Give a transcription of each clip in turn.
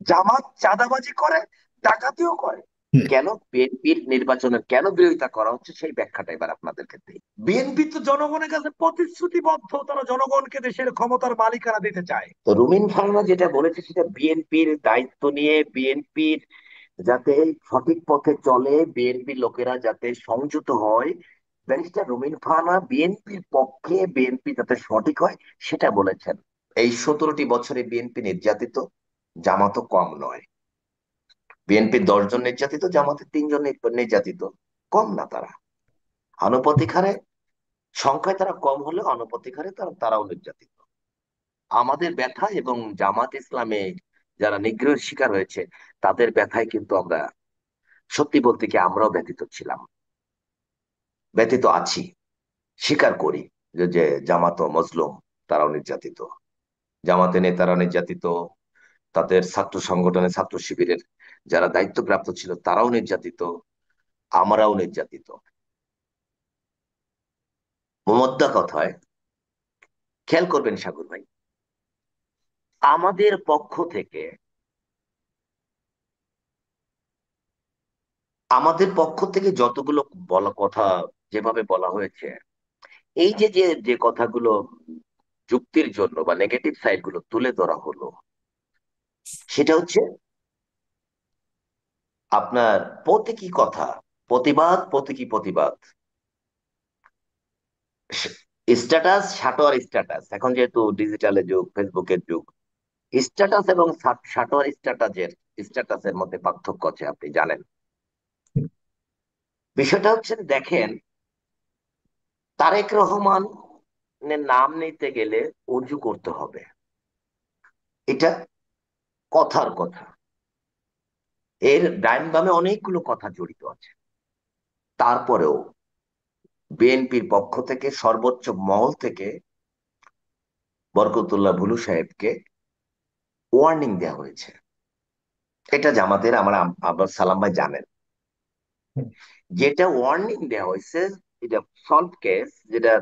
জামাত চাঁদাবাজি করে, ডাকাতিও করে। হুম। কেন বিএনপির নির্বাচনের কেন বিরোধিতা করা হচ্ছে সেই ব্যাখ্যাটা এবার আপনাদেরকে দিই। বিএনপি তো জনগণের কাছে প্রতিশ্রুতিবদ্ধ, তারা জনগণকে দেশের ক্ষমতার মালিকানা দিতে চায়। তো রুমিন ফারহানা যেটা বলেছে সেটা বিএনপির দায়িত্ব নিয়ে, বিএনপির যাতে সঠিক পথে চলে, বিএনপির লোকেরা যাতে সংযত হয়, ব্যারিস্টার রুমিন ফারহানা বিএনপির পক্ষে, বিএনপি যাতে সঠিক হয় সেটা বলেছেন। এই 17টি বছরে বিএনপি নির্যাতিত, জামাতও কম নয়। বিএনপির 10 জন নির্যাতিত, জামাতের 3 জন নির্যাতিত, কম না তারা। আনুপাতিক হারে, সংখ্যায় তারা কম হলেও আনুপাতিক হারে তারাও নির্যাতিত। আমাদের ব্যথা এবং জামাত ইসলামে যারা নিগ্রহের শিকার হয়েছে তাদের ব্যথায় কিন্তু আমরা, সত্যি বলতে কি, আমরাও ব্যথিত ছিলাম, ব্যথিত আছি, স্বীকার করি যে জামাত ও মজলুম, তারাও নির্যাতিত, জামাতে নেতারা নির্যাতিত, তাদের ছাত্র সংগঠনের ছাত্র শিবিরের যারা দায়িত্বপ্রাপ্ত ছিল তারাও নির্যাতিত, আমরাও নির্যাতিত। মোদ্দা কথায়, খেয়াল করবেন সাগর ভাই, আমাদের পক্ষ থেকে, যতগুলো বলা কথা, যেভাবে বলা হয়েছে, এই যে যে যে কথাগুলো যুক্তির জন্য বা নেগেটিভ সাইড গুলো তুলে ধরা হলো, সেটা হচ্ছে আপনার প্রতীকী কথা, প্রতিবাদ, প্রতীকী প্রতিবাদ, স্ট্যাটাস, সাটোয়ার স্ট্যাটাস। এখন যেহেতু ডিজিটালের যুগ, ফেসবুকের যুগ, স্ট্যাটাস এবং সাটোয়ার স্ট্যাটাসের মধ্যে পার্থক্য আছে, আপনি জানেন। বিষয়টা হচ্ছে, দেখেন, তারেক রহমানের নাম নিতে গেলে অজু করতে হবে, এটা কথার কথা। এর ডাইন বামে অনেকগুলো কথা জড়িত আছে। তারপরেও বিএনপির পক্ষ থেকে, সর্বোচ্চ মহল থেকে বরকতুল্লাহ ভুলু সাহেবকে ওয়ার্নিং দেওয়া হয়েছে। এটা জামাতের আমার আব্বাস সালাম ভাই জানেন। যেটা ওয়ার্নিং দেওয়া হয়েছে, এটা সলভ কেস, যেটা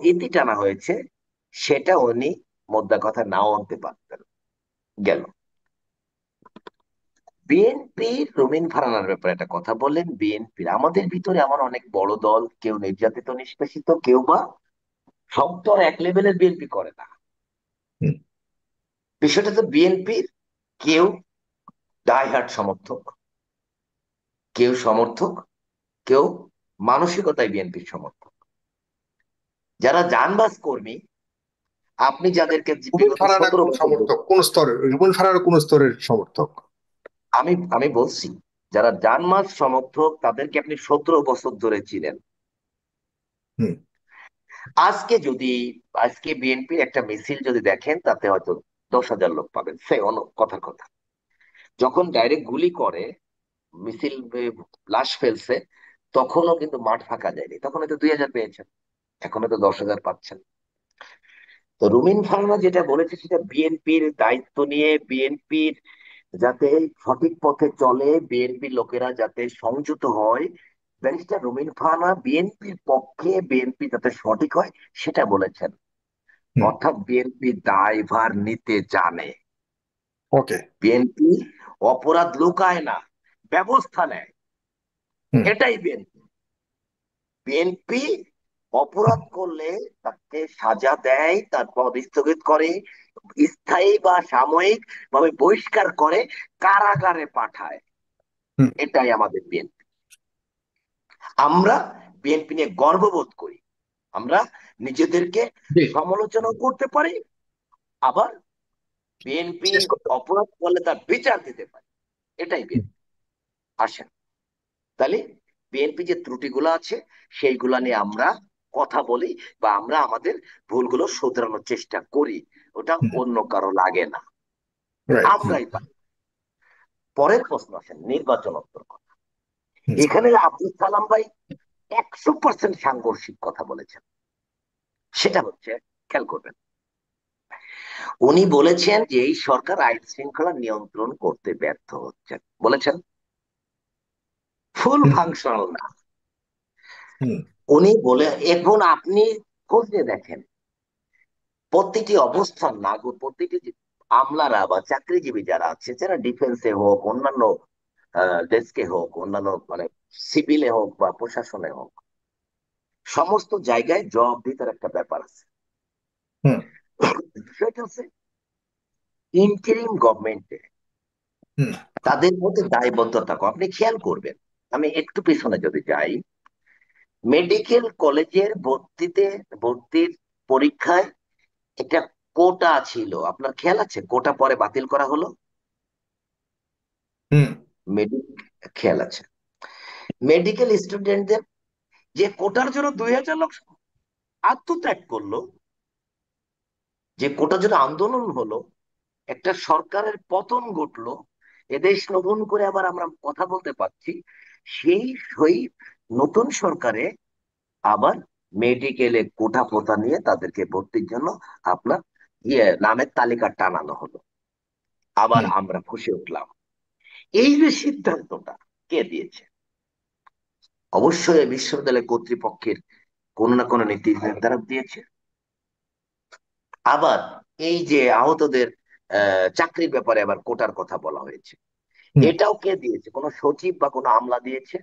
ইতি টানা হয়েছে, সেটা উনি মোদ্দা কথা নাও আনতে পারতেন। গেল। বিএনপির রুমিন ফারানার ব্যাপারে একটা কথা বললেন। বিএনপির আমাদের ভিতরে আমার অনেক বড় দল, কেউ নির্যাতিত নিষ্পেষিত, কেউ বা সব তো আর এক লেভেলের বিএনপি করে না। হুম। বিষয়টা তো বিএনপির, কেউ ডাই হার্ট সমর্থক, কেউ সমর্থক, কেউ মানসিকতায় বিএনপির সমর্থক। যারা জানবাজ কর্মী, আপনি যাদেরকে রুবেল বিগত ফারহানা 17 কোন বছর ধরে, সমর্থক, কোন স্তরের রুবেল ফারহানা, কোন স্তরের সমর্থক? আমি আমি বলছি, যারা জানমাজ সমর্থক তাদেরকে আপনি 17 বছর ধরে চিনেন। হুম। আজকে যদি, আজকে বিএনপির একটা মিছিল যদি দেখেন, তাতে হয়তো 10,000 লোক পাবেন, সে কথার কথা। যখন ডাইরেক্ট গুলি করে, মিছিল লাশ ফেলছে, তখনও কিন্তু মাঠ ফাঁকা যায়নি, তখন হয়তো 2,000 পেয়েছেন, এখন হয়তো 10,000 পাচ্ছেন। তো রুমিন ফারহানা যেটা বলেছে সেটা বিএনপির দায়িত্ব নিয়ে, বিএনপির যাতে সঠিক পথে চলে, বিএনপির লোকেরা যাতে সংযত হয়, ব্যারিস্টার রুমিন ফারহানা বিএনপির পক্ষে, বিএনপি যাতে সঠিক হয় সেটা বলেছেন। হুম। অর্থাৎ বিএনপি দায়ভার নিতে জানে। ওকে। বিএনপি অপরাধ লুকায় না, ব্যবস্থা নেয়, হুম। এটাই বিএনপি। বিএনপি অপরাধ করলে তাকে সাজা দেয়, তার পদ স্থগিত করে, স্থায়ী বা সাময়িক ভাবে বহিষ্কার করে, কারাগারে পাঠায়। হুম। এটাই আমাদের বিএনপি। আমরা বিএনপি নিয়ে গর্ববোধ করি। আমরা নিজেদেরকে জি। সমালোচনা করতে পারি, আবার বিএনপি শেষ করতে হবে। অপরাধ করলে তার বিচার দিতে পারি। এটাই হুম। বিএনপি। আসেন, তাহলে বিএনপি যে ত্রুটিগুলো আছে সেইগুলা নিয়ে আমরা কথা বলি, বা আমরা আমাদের ভুলগুলো শুধরানোর চেষ্টা করি। ওটা হুম। অন্য কারো লাগে না, রাইট। হুম। আমরাই পারি। পরের প্রশ্ন আসেন নির্বাচনোত্তর কথা। হুম। এখানে আব্দুল সালাম ভাই 100% সাংঘর্ষিক কথা বলেছেন। সেটা হচ্ছে, খেয়াল করবেন, উনি বলেছেন যে এই সরকার আইন শৃঙ্খলা নিয়ন্ত্রণ করতে ব্যর্থ হচ্ছে, বলেছেন ফুল হুম। ফাংশনাল না। হুম। উনি বলে, এখন আপনি খোঁজ নিয়ে দেখেন, প্রতিটি অবস্থান, প্রতিটি আমলারা বা চাকরিজীবী যারা আছে, যারা ডিফেন্সে হোক, অন্যান্য ডেস্কে হোক, অন্যান্য মানে সিভিলে হোক বা প্রশাসনে হোক, সমস্ত জায়গায় জবাবদিহিতার একটা ব্যাপার আছে। হুম। সেটা হচ্ছে ইন্টারিম গভর্নমেন্টে হুম। তাদের মধ্যে দায়বদ্ধতা আপনি খেয়াল করবেন। আমি একটু পিছনে যদি যাই, মেডিকেল কলেজের ভর্তির পরীক্ষায় একটা কোটা ছিল, আপনার খেয়াল আছে? কোটা পরে বাতিল করা হলো। হুম। মেডিক খেয়াল আছে? মেডিকেল স্টুডেন্টদের যে কোটার জন্য 2000 লোক আত্মত্যাগ করলো, যে কোটার জন্য আন্দোলন হলো, একটা সরকারের পতন ঘটলো, এদেশ নতুন করে আবার আমরা কথা বলতে পারছি। সেই সেই নতুন সরকারে আবার মেডিকেলে কোটা পোতা নিয়ে তাদেরকে ভর্তির জন্য আপনার নামের তালিকা টানানো হলো। আবার হুম। আমরা ফুঁসে উঠলাম। এই যে সিদ্ধান্তটা কে দিয়েছে? অবশ্যই এই বিশ্ববিদ্যালয় কর্তৃপক্ষের কোন না কোনো নীতি নির্ধারক দিয়েছে। আবার এই যে আহতদের চাকরির ব্যাপারে আবার কোটার কথা বলা হয়েছে, হুম। এটাও কে দিয়েছে? কোন সচিব বা কোনো আমলা দিয়েছে?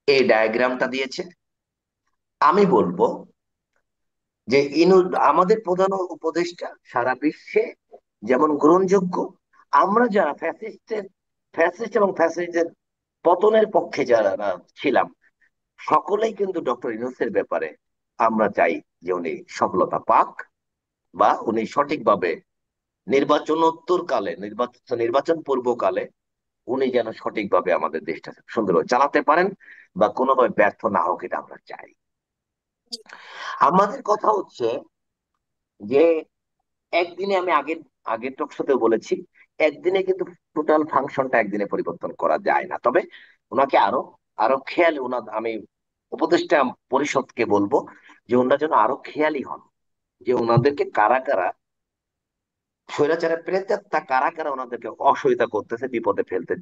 এই ডায়াগ্রামটা দিয়েছে? আমি বলবো যে আমাদের প্রধান উপদেষ্টা সারা বিশ্বে যেমন গ্রহণযোগ্য, আমরা যারা ফ্যাসিস্ট এবং ফ্যাসিস্টের পতনের পক্ষে যারা ছিলাম, সকলেই কিন্তু ডক্টর ইউনূসের ব্যাপারে আমরা চাই যে উনি সফলতা পাক, বা উনি সঠিকভাবে নির্বাচনোত্তর কালে, নির্বাচন পূর্বকালে উনি যেন সঠিকভাবে আমাদের দেশটা সুন্দরভাবে চালাতে পারেন, বা কোনোভাবে ব্যর্থ না হোক, এটা আমরা চাই। আমাদের কথা হচ্ছে যে একদিনে, আমি আগের আগের টকশোতেও বলেছি, একদিনে কিন্তু টোটাল ফাংশনটা একদিনে পরিবর্তন করা যায় না। তবে ওনাকে আরো আরো খেয়াল, আমি উপদেষ্টা পরিষদকে বলবো যে ওনারা যেন আরো খেয়ালি হন, যে ওনাদেরকে কারা কারা স্বৈরাচারের প্রেতাত্মা, কারা কারা ওনাদেরকে অসহযোগিতা করতেছে, বিপদে ফেলতে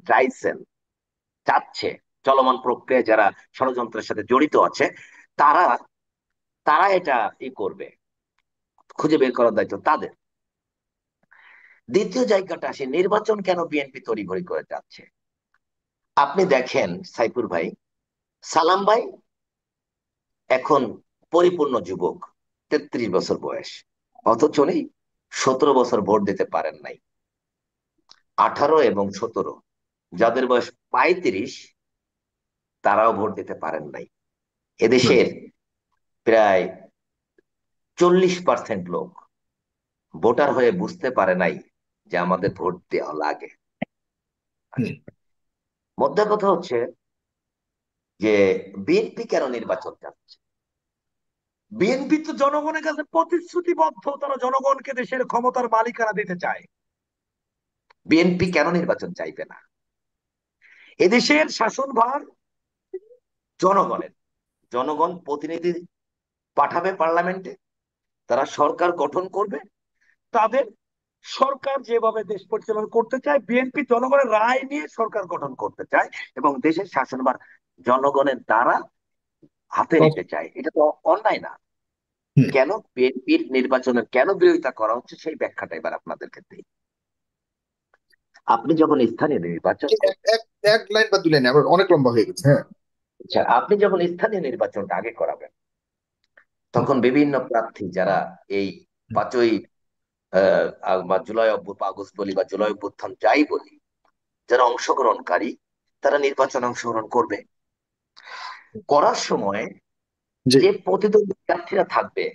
চাচ্ছে, চলমান প্রক্রিয়ায় যারা ষড়যন্ত্রের সাথে জড়িত আছে, তারা তারা এটা করবে, খুঁজে বের করার দায়িত্ব তাদের। দ্বিতীয় জায়গাটা আসে, নির্বাচন কেন বিএনপি তড়িঘড়ি করে যাচ্ছে? আপনি দেখেন সাইফুর ভাই, সালাম ভাই এখন পরিপূর্ণ যুবক, 33 বছর বয়স, অথচ উনি 17 বছর ভোট দিতে পারেন নাই। 18 এবং 17, যাদের বয়স 35, তারাও ভোট দিতে পারেন নাই। হুম। এদেশের প্রায় 40% লোক ভোটার হয়ে বুঝতে পারে নাই যে আমাদের ভোট দেওয়া লাগে। হুম। আচ্ছা, মোদ্দা কথা হচ্ছে যে বিএনপি কেন নির্বাচন চাচ্ছে? বিএনপি তো জনগণের কাছে প্রতিশ্রুতিবদ্ধ, তারা জনগণকে দেশের ক্ষমতার মালিকানা দিতে চায়। বিএনপি কেন নির্বাচন চাইবে না? এদেশের শাসনভার জনগণের, জনগণ প্রতিনিধি পাঠাবে পার্লামেন্টে, তারা সরকার গঠন করবে, তাদের সরকার যেভাবে দেশ পরিচালনা করতে চায়, বিএনপি জনগণের রায় নিয়ে সরকার গঠন করতে চায় এবং দেশের শাসনভার জনগণের দ্বারা হাতে হুম। নিতে চায়। এটা তো অন্যায় না? হুম। কেন বিএনপির নির্বাচনের কেন বিরোধিতা করা হচ্ছে, সেই ব্যাখ্যাটা এবার আপনাদেরকে দিই। আপনি যখন স্থানীয় নির্বাচন এক করবেন, এক এক লাইন বা দুই লাইন, আবার অনেক লম্বা হয়ে গেছে। হ্যাঁ। আচ্ছা, আপনি যখন স্থানীয় নির্বাচনটা আগে করাবেন, হুম। তখন বিভিন্ন প্রার্থী যারা এই হুম। 5ই বা আগস্ট বলি বা জুলাই অভ্যুত্থান যাই বলি, যারা অংশগ্রহণকারী, তারা নির্বাচনে অংশগ্রহণ করবে। করার সময় জি। যে প্রতিদ্বন্দ্বী প্রার্থীরা থাকবে,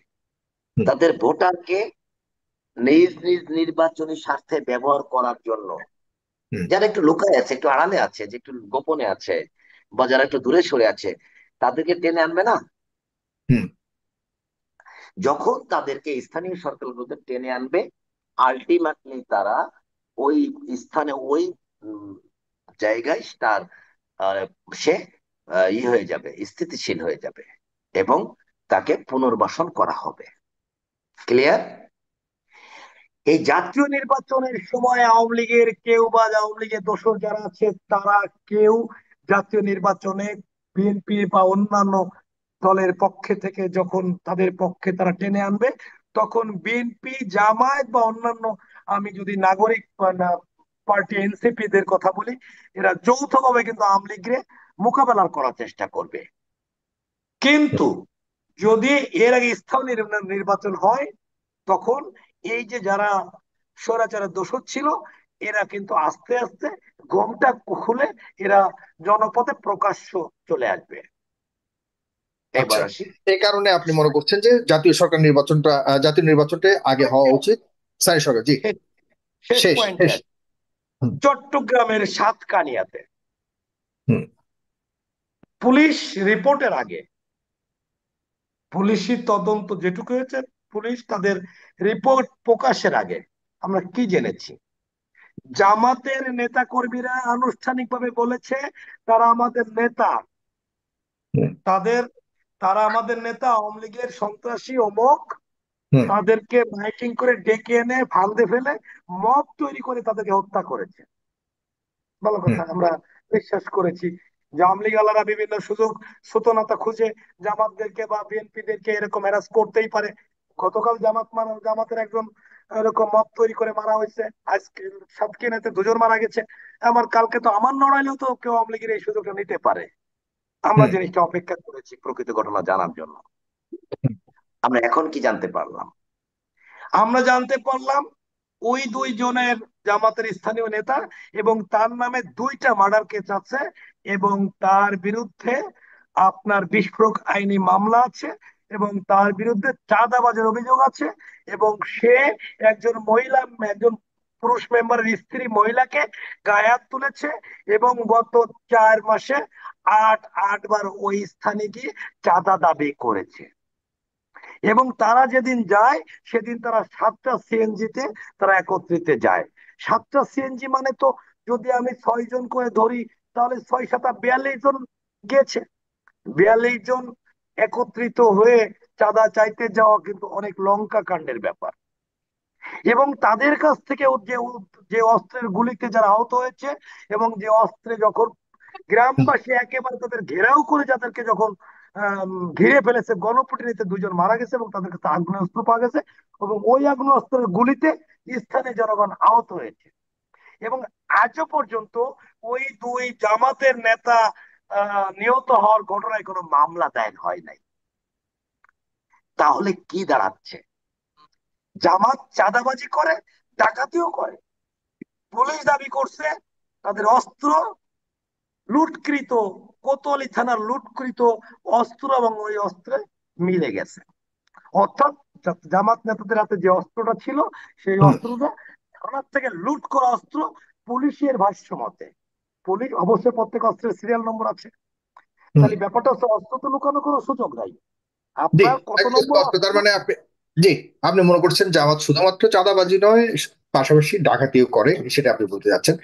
হুম। তাদের ভোটারকে নিজ নিজ নির্বাচনী স্বার্থে ব্যবহার করার জন্য, হুম। যারা একটু লুকায় আছে, একটু আড়ালে আছে, যে একটু গোপনে আছে, বা যারা একটু দূরে সরে আছে, তাদেরকে টেনে আনবে না? হুম। যখন তাদেরকে স্থানীয় সরকারগুলোতে টেনে আনবে, আলটিমেটলি তারা ওই স্থানে, ওই উম, জায়গায় তার আহ, সে হয়ে যাবে, স্থিতিশীল হয়ে যাবে, এবং তাকে পুনর্বাসন করা হবে। ক্লিয়ার? এই জাতীয় নির্বাচনের সময় আওয়ামী লীগের কেউ বা আওয়ামী লীগের দোসর যারা আছে, তারা কেউ জাতীয় নির্বাচনে বিএনপি বা অন্যান্য দলের পক্ষে থেকে যখন তাদের পক্ষে তারা টেনে আনবে, তখন বিএনপি, জামায়াত বা অন্যান্য আমি যদি নাগরিক পার্টি এনসিপি দের কথা বলি, এরা যৌথভাবে কিন্তু আওয়ামী লীগের মোকাবেলা করার চেষ্টা করবে। কিন্তু যদি এর আগে স্থানীয় নির্বাচন হয়, তখন এই যে যারা স্বৈরাচারের দোষর ছিল, এরা কিন্তু আস্তে আস্তে গমটা খুলে এরা জনপথে প্রকাশ্য চলে আসবে। এবার আচ্ছা, আসি এই কারণে আপনি মনে করছেন যে জাতীয় নির্বাচনটা আগে হওয়া উচিত, স্থানীয় সরকার। জি, শেষ শেষ শেষ পয়েন্টে শেষ। আসি। হুম, চট্টগ্রামের সাতকানিয়াতে হুম, পুলিশ রিপোর্টের আগে, পুলিশি তদন্ত যেটুকু হয়েছে, পুলিশ তাদের রিপোর্ট প্রকাশের আগে আমরা কি জেনেছি? জামাতের নেতা কর্মীরা আনুষ্ঠানিকভাবে বলেছে তারা আমাদের নেতা, হুম, তাদের তারা আমাদের নেতা আওয়ামী লীগের সন্ত্রাসী অমুক, হুম, তাদেরকে মাইকিং করে ডেকে এনে ফাঁদে ফেলে মব তৈরি করে তাদেরকে হত্যা করেছে। ভালো হুম, কথা, আমরা বিশ্বাস করেছি যে আওয়ামী লীগ আলারা বিভিন্ন সুযোগ সূতনতা খুঁজে জামাতদেরকে বা বিএনপি দেরকে এরকম হ্যারাস করতেই পারে। গতকাল জামাতের একজন এরকম মব তৈরি করে মারা হয়েছে, আজকে সাতক্ষীরাতে দুজন মারা গেছে। কালকে তো আমার নড়াইলেও তো কেউ আওয়ামী লীগের এই সুযোগটা নিতে পারে। আমরা হুম, জিনিসটা অপেক্ষা করেছি প্রকৃত ঘটনা জানার জন্য। হুম, আমরা এখন কি জানতে পারলাম? আমরা জানতে পারলাম ওই দুইজনের জামাতের স্থানীয় নেতা, এবং তার নামে দুইটা মার্ডার কেস আছে, এবং তার বিরুদ্ধে আপনার বিস্ফোরক আইনি মামলা আছে, এবং তার বিরুদ্ধে চাঁদাবাজের অভিযোগ আছে, এবং সে একজন পুরুষ মেম্বারের স্ত্রী মহিলাকে গায়ে হাত তুলেছে, এবং গত 4 মাসে আটবার ওই স্থানে গিয়ে চাঁদা দাবি করেছে। এবং তারা যেদিন যায় সেদিন তারা 7টা সিএনজি তে তারা একত্রিত যায়। 7টা সিএনজি মানে তো, যদি আমি 6 জন করে ধরি, তাহলে 6 7 42 জন গেছে। 42 জন একত্রিত হয়ে চাঁদা চাইতে যাওয়া কিন্তু অনেক লঙ্কা কাণ্ডের ব্যাপার। এবং তাদের কাছ থেকে যে অস্ত্রের গুলিতে যারা আহত হয়েছে, এবং যে অস্ত্রে যখন হুম, গ্রামবাসী একেবারে তাদের ঘেরাও করে যাদেরকে যখন ঘিরে ফেলেছে, গণপিটুনিতে 2 জন মারা গেছে এবং তাদের কাছে আগ্নেয়াস্ত্র পাওয়া গেছে, এবং ওই আগ্নেয়াস্ত্রের গুলিতে স্থানীয় জনগণ আহত হয়েছে। এবং আজও পর্যন্ত ওই দুই জামাতের নেতা নিহত হওয়ার ঘটনায় কোনো মামলা দায়ের হয় নাই। তাহলে কি দাঁড়াচ্ছে? জামাত চাঁদাবাজি করে, ডাকাতিও করে। পুলিশ দাবি করছে তাদের অস্ত্র লুটকৃত, কোতোয়ালি থানার লুটকৃত অস্ত্র এবং ওই অস্ত্রে মিলে গেছে। অর্থাৎ জামাত নেতাদের হাতে যে অস্ত্রটা ছিল, সেই হুম, অস্ত্রটা থানার থেকে লুট করা অস্ত্র। পুলিশের ভাষ্য মতে, পুলিশ অবশ্যই প্রত্যেক অস্ত্রের সিরিয়াল নম্বর আছে, হুম। তাহলে ব্যাপারটা হচ্ছে অস্ত্র তো লুকানোর কোনো সুযোগ নাই। জি, আপনার কত একদম নম্বর স্পষ্ট। তার অস্ত্র? মানে জি, আপনি মনে করছেন জামাত শুধুমাত্র চাঁদাবাজি নয়, পাশাপাশি ডাকাতিও করে, সেটা আপনি বলতে যাচ্ছেন।